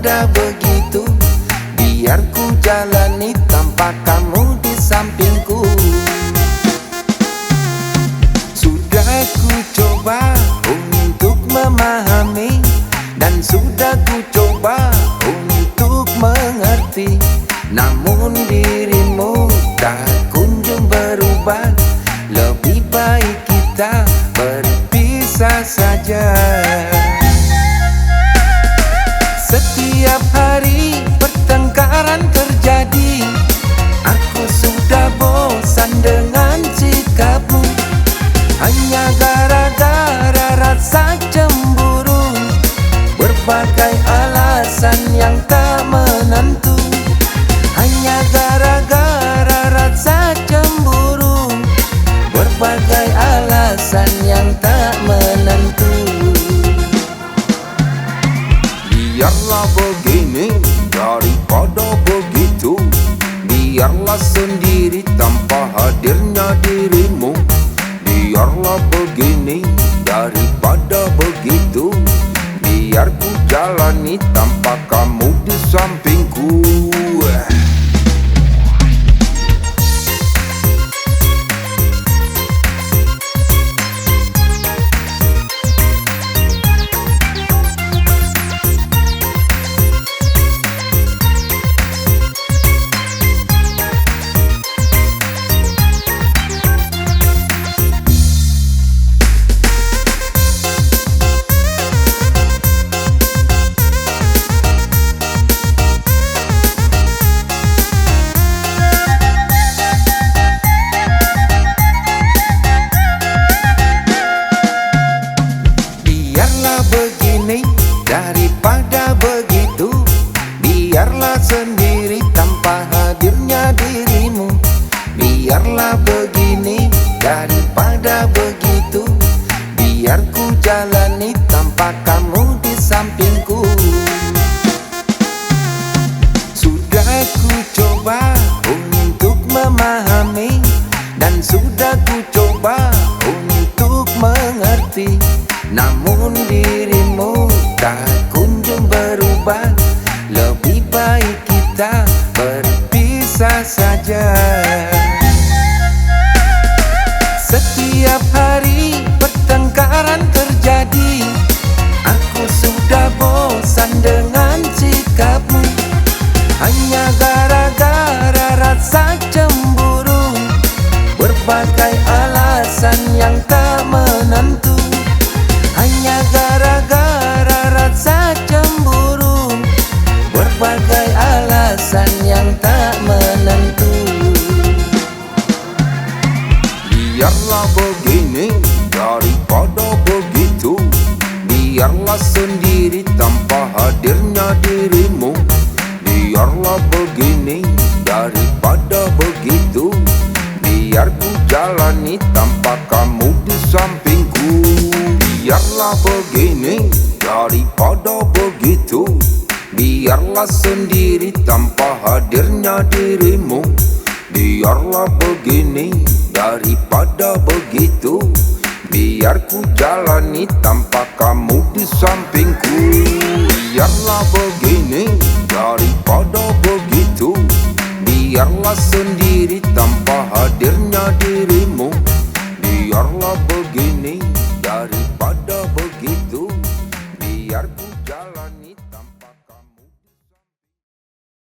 daripada begitu, biar ku jalani tanpa kamu di sampingku. Sudah ku coba untuk memahami, dan sudah ku coba untuk mengerti, namun dirimu tak kunjung berubah. Lebih baik kita berpisah saja. Setiap hari pertengkaran terjadi, aku sudah bosan dengan sikapmu. Hanya gara-gara rasa cemburu, berbagai alasan yang tak menentu. Hanya gara-gara rasa cemburu, berbagai alasan yang tak menentu. Biarlah begini daripada begitu, biarlah sendiri tanpa hadirnya dirimu. Biarlah begini daripada begitu, biar ku jalani tanpa kamu di sampingku. Daripada begitu, biarlah sendiri tanpa hadirnya dirimu. Biarlah begini daripada begitu, biar ku jalani tanpa kamu di sampingku. Sudah ku coba untuk memahami, dan sudah ku coba untuk mengerti, namun dirimu tak kunjung berubah. Lebih baik kita berpisah saja. Setiap hari pertengkaran terjadi, aku sudah bosan dengan sikapmu. Hanya gara-gara rasa cemburu, berbagai alasan yang tak menentu. Hanya gara-gara rasa cemburu, berbagai alasan yang tak menentu. Biarlah begini daripada begitu, biarlah sendiri tanpa hadirnya dirimu. Biarlah begini daripada begitu, biar ku jalani tanpa kamu di sampingku. Biarlah begini daripada begitu, biarlah sendiri tanpa hadirnya dirimu. Biarlah begini daripada begitu, biar ku jalani tanpa kamu di sampingku. Biarlah begini daripada begitu, biarlah sendiri tanpa hadirnya dirimu. Biarlah begini